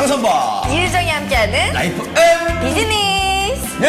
장선바 이혜정이 함께하는 라이프 앤 비즈니스. 네,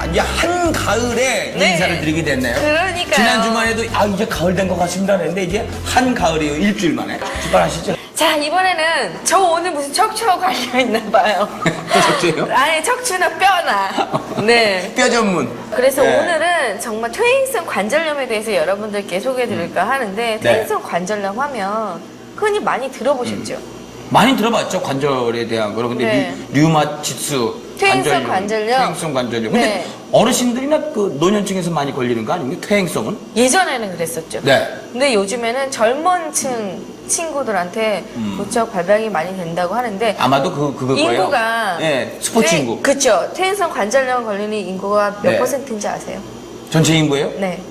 이제 한가을에 네. 인사를 드리게 됐네요. 그러니까요. 지난 주말에도 이제 가을 된 것 같습니다 했는데 이제 한가을이에요. 일주일 만에 출발하시죠. 자, 이번에는 저 오늘 무슨 척추하고 관련있나 봐요. 또 척추예요? 아니, 척추나 뼈나. 네. 뼈 전문. 그래서 네. 오늘은 정말 퇴행성 관절염에 대해서 여러분들께 소개해드릴까 하는데, 퇴행성 관절염 하면 흔히 많이 들어보셨죠? 많이 들어봤죠, 관절에 대한 거로. 근데 네. 류마티스, 퇴행성 관절염. 퇴행성 관절염. 근데 네. 어르신들이나 그 노년층에서 많이 걸리는 거 아닙니까? 퇴행성은? 예전에는 그랬었죠. 네. 근데 요즘에는 젊은 층 친구들한테 무척 발병이 많이 된다고 하는데, 아마도 그걸 거예요. 인구가 네, 스포츠 인구. 그렇죠. 퇴행성 관절염 걸리는 인구가 몇 네. 퍼센트인지 아세요? 전체 인구예요? 네,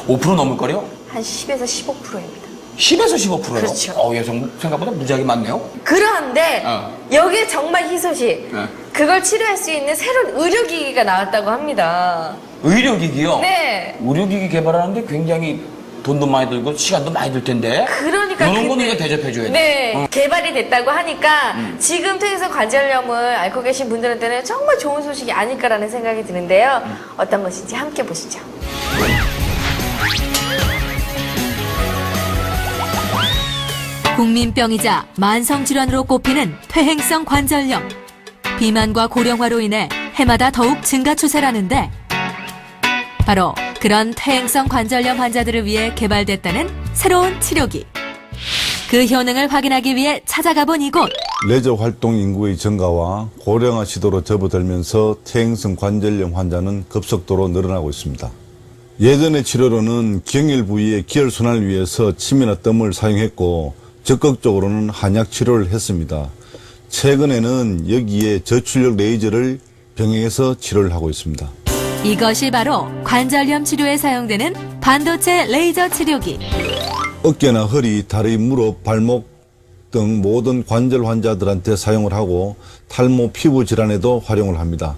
5% 넘을 거요? 한 10에서 15%입니다. 10에서 15%요? 그렇죠. 예, 생각보다 무지하게 많네요. 그런데 여기에 정말 희소식. 네. 그걸 치료할 수 있는 새로운 의료기기가 나왔다고 합니다. 의료기기요? 네. 의료기기 개발하는데 굉장히 돈도 많이 들고 시간도 많이 들 텐데. 그러니까 이런 거는 이거 대접해줘야 돼. 네, 개발이 됐다고 하니까 지금 퇴행성 관절염을 앓고 계신 분들한테는 정말 좋은 소식이 아닐까라는 생각이 드는데요. 어떤 것인지 함께 보시죠. 국민병이자 만성질환으로 꼽히는 퇴행성 관절염. 비만과 고령화로 인해 해마다 더욱 증가 추세라는데, 바로 그런 퇴행성 관절염 환자들을 위해 개발됐다는 새로운 치료기. 그 효능을 확인하기 위해 찾아가 본 이곳. 레저 활동 인구의 증가와 고령화 시도로 접어들면서 퇴행성 관절염 환자는 급속도로 늘어나고 있습니다. 예전의 치료로는 경일 부위의 기혈순환을 위해서 침이나 뜸을 사용했고, 적극적으로는 한약 치료를 했습니다. 최근에는 여기에 저출력 레이저를 병행해서 치료를 하고 있습니다. 이것이 바로 관절염 치료에 사용되는 반도체 레이저 치료기. 어깨나 허리, 다리, 무릎, 발목 등 모든 관절 환자들한테 사용을 하고 탈모 피부 질환에도 활용을 합니다.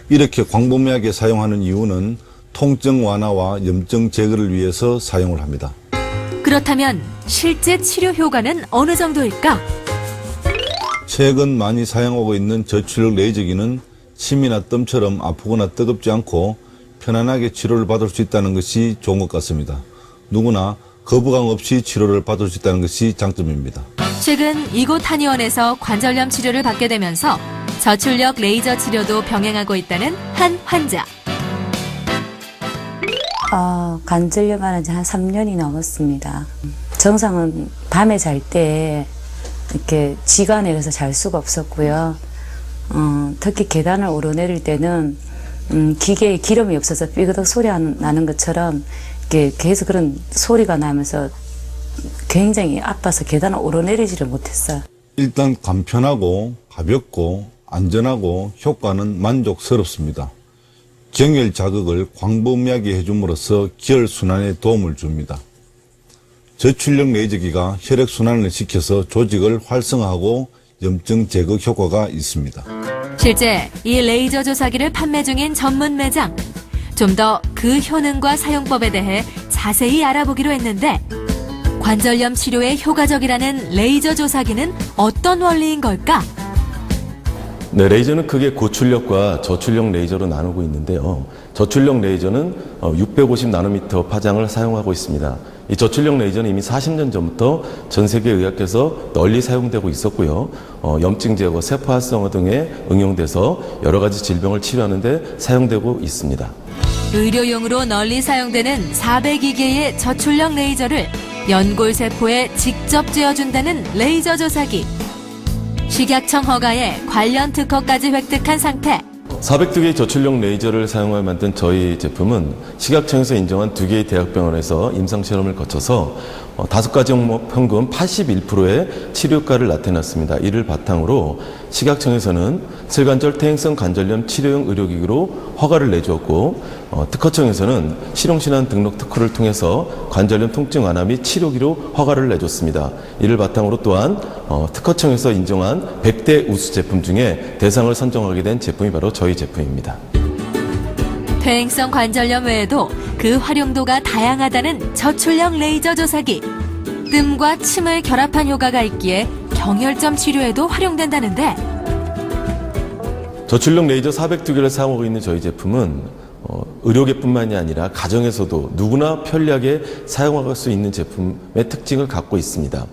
이렇게 광범위하게 사용하는 이유는 통증 완화와 염증 제거를 위해서 사용을 합니다. 그렇다면 실제 치료 효과는 어느 정도일까? 최근 많이 사용하고 있는 저출력 레이저기는 침이나 뜸처럼 아프거나 뜨겁지 않고 편안하게 치료를 받을 수 있다는 것이 좋은 것 같습니다. 누구나 거부감 없이 치료를 받을 수 있다는 것이 장점입니다. 최근 이곳 한의원에서 관절염 치료를 받게 되면서 저출력 레이저 치료도 병행하고 있다는 한 환자. 관절염 한 지 한 3년이 넘었습니다. 정상은 밤에 잘 때 이렇게 지관에서 잘 수가 없었고요. 특히 계단을 오르내릴 때는 기계에 기름이 없어서 삐그덕 소리 나는 것처럼 이렇게 계속 그런 소리가 나면서 굉장히 아파서 계단을 오르내리지를 못했어요. 일단 간편하고 가볍고 안전하고 효과는 만족스럽습니다. 경혈 자극을 광범위하게 해줌으로써 기혈순환에 도움을 줍니다. 저출력 레이저기가 혈액순환을 시켜서 조직을 활성화하고 염증 제거 효과가 있습니다. 실제 이 레이저 조사기를 판매 중인 전문 매장. 좀 더 그 효능과 사용법에 대해 자세히 알아보기로 했는데, 관절염 치료에 효과적이라는 레이저 조사기는 어떤 원리인 걸까? 네, 레이저는 크게 고출력과 저출력 레이저로 나누고 있는데요. 저출력 레이저는 650나노미터 파장을 사용하고 있습니다. 이 저출력 레이저는 이미 40년 전부터 전 세계 의학계에서 널리 사용되고 있었고요. 염증 제거, 세포 활성화 등에 응용돼서 여러 가지 질병을 치료하는 데 사용되고 있습니다. 의료용으로 널리 사용되는 402개의 저출력 레이저를 연골세포에 직접 쥐어준다는 레이저 조사기. 식약청 허가에 관련 특허까지 획득한 상태. 402개의 저출력 레이저를 사용하여 만든 저희 제품은 식약청에서 인정한 2개의 대학병원에서 임상실험을 거쳐서 5가지 항목 평균 81%의 치료 효과를 나타냈습니다. 이를 바탕으로 식약청에서는 슬관절 퇴행성 관절염 치료용 의료기기로 허가를 내주었고, 특허청에서는 실용신안 등록 특허를 통해서 관절염 통증 완화 및 치료기로 허가를 내줬습니다. 이를 바탕으로 또한 특허청에서 인정한 100대 우수 제품 중에 대상을 선정하게 된 제품이 바로 저희 제품입니다. 퇴행성 관절염 외에도 그 활용도가 다양하다는 저출력 레이저 조사기. 뜸과 침을 결합한 효과가 있기에 정혈점 치료에도 활용된다는데 저출력 레이저 402개를 사용하고 있는 저희 제품은 의료계뿐만이 아니라 가정에서도 누구나 편리하게 사용할 수 있는 제품의 특징을 갖고 있습니다.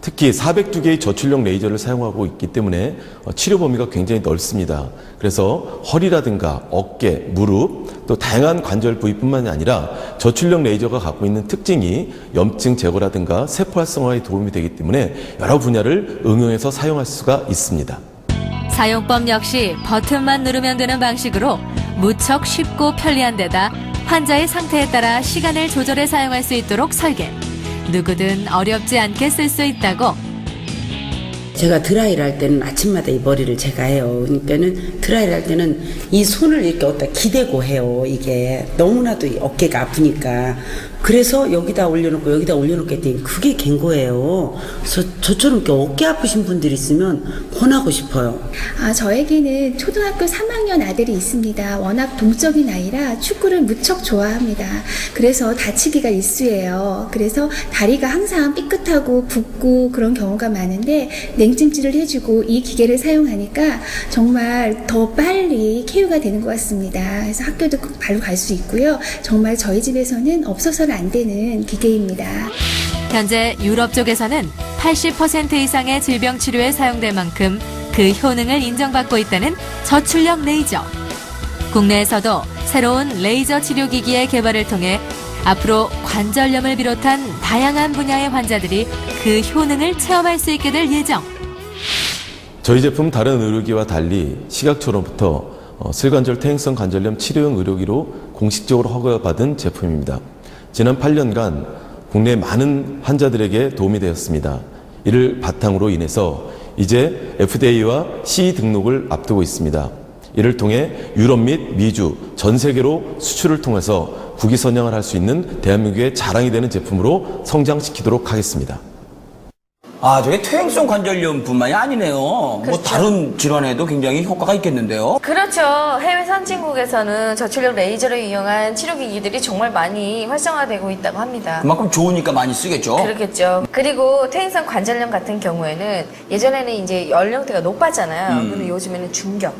특히 402개의 저출력 레이저를 사용하고 있기 때문에 치료 범위가 굉장히 넓습니다. 그래서 허리라든가 어깨, 무릎, 또 다양한 관절 부위뿐만이 아니라 저출력 레이저가 갖고 있는 특징이 염증 제거라든가 세포 활성화에 도움이 되기 때문에 여러 분야를 응용해서 사용할 수가 있습니다. 사용법 역시 버튼만 누르면 되는 방식으로 무척 쉽고 편리한 데다 환자의 상태에 따라 시간을 조절해 사용할 수 있도록 설계. 누구든 어렵지 않게 쓸 수 있다고. 제가 드라이를 할 때는 아침마다 이 머리를 제가 해요. 그러니까는 드라이를 할 때는 이 손을 이렇게 어디다 기대고 해요. 이게 너무나도 이 어깨가 아프니까. 그래서 여기다 올려놓고 여기다 올려놓고 했더니 그게 갠 거예요. 그래서 저처럼 이렇게 어깨 아프신 분들이 있으면 권하고 싶어요. 저에게는 초등학교 3학년 아들이 있습니다. 워낙 동적인 아이라 축구를 무척 좋아합니다. 그래서 다치기가 일쑤예요. 그래서 다리가 항상 삐끗하고 붓고 그런 경우가 많은데 냉찜질을 해주고 이 기계를 사용하니까 정말 더 빨리 쾌유가 되는 것 같습니다. 그래서 학교도 바로 갈 수 있고요. 정말 저희 집에서는 없어서는 안 되는 기계입니다. 현재 유럽 쪽에서는 80% 이상의 질병 치료에 사용될 만큼 그 효능을 인정받고 있다는 저출력 레이저. 국내에서도 새로운 레이저 치료기기의 개발을 통해 앞으로 관절염을 비롯한 다양한 분야의 환자들이 그 효능을 체험할 수 있게 될 예정. 저희 제품 다른 의료기와 달리 시각처로부터 슬관절 퇴행성 관절염 치료용 의료기로 공식적으로 허가받은 제품입니다. 지난 8년간 국내 많은 환자들에게 도움이 되었습니다. 이를 바탕으로 인해서 이제 FDA와 CE 등록을 앞두고 있습니다. 이를 통해 유럽 및 미주, 전 세계로 수출을 통해서 국위 선양을 할 수 있는 대한민국의 자랑이 되는 제품으로 성장시키도록 하겠습니다. 저게 퇴행성 관절염뿐만이 아니네요. 뭐 다른 질환에도 굉장히 효과가 있겠는데요. 그렇죠. 해외 선진국에서는 저출력 레이저를 이용한 치료기기들이 정말 많이 활성화되고 있다고 합니다. 그만큼 좋으니까 많이 쓰겠죠. 그렇겠죠. 그리고 퇴행성 관절염 같은 경우에는 예전에는 이제 연령대가 높았잖아요. 근데 요즘에는 중견.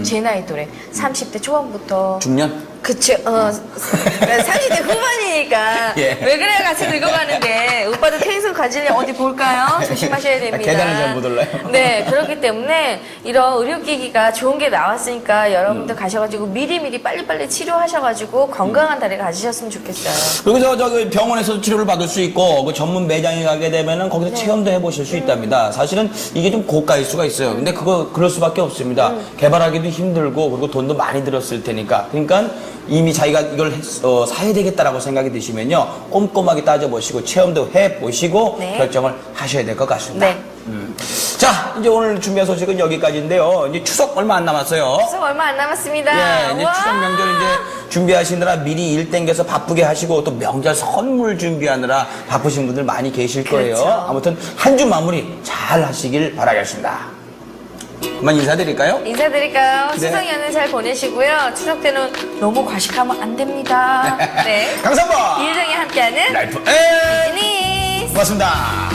제 나이 또래 30대 초반부터 중년? 그쵸. 30대 후반이니까 예. 왜 그래요? 같이 늙어가는데 오빠도 퇴행성 관절염 어디 볼까요? 조심하셔야 됩니다. 계단을 잘 못 올라요. 네, 그렇기 때문에 이런 의료기기가 좋은 게 나왔으니까 여러분들 가셔가지고 미리미리 빨리빨리 치료하셔가지고 건강한 다리 가지셨으면 좋겠어요. 그리고 저기 병원에서도 치료를 받을 수 있고 그 전문 매장에 가게 되면은 거기서 체험도 해보실 수 있답니다. 사실은 이게 좀 고가일 수가 있어요. 근데 그럴 수밖에 없습니다. 개발하기도 힘들고 그리고 돈도 많이 들었을 테니까. 그러니까 이미 자기가 이걸 사야 되겠다라고 생각이 드시면요, 꼼꼼하게 따져보시고 체험도 해보시고 네. 결정을 하셔야 될 것 같습니다. 네. 자, 이제 오늘 준비한 소식은 여기까지인데요. 이제 추석 얼마 안 남았어요. 추석 얼마 안 남았습니다. 예, 이제 우와. 추석 명절 이제 준비하시느라 미리 일 땡겨서 바쁘게 하시고 또 명절 선물 준비하느라 바쁘신 분들 많이 계실 거예요. 그렇죠. 아무튼 한 주 마무리 잘 하시길 바라겠습니다. 그만 인사드릴까요? 인사드릴까요? 네. 추석 연휴 잘 보내시고요. 추석 때는 너무 과식하면 안 됩니다. 네. 강산범 이혜정이 함께하는 라이프 에 비즈니스. 고맙습니다.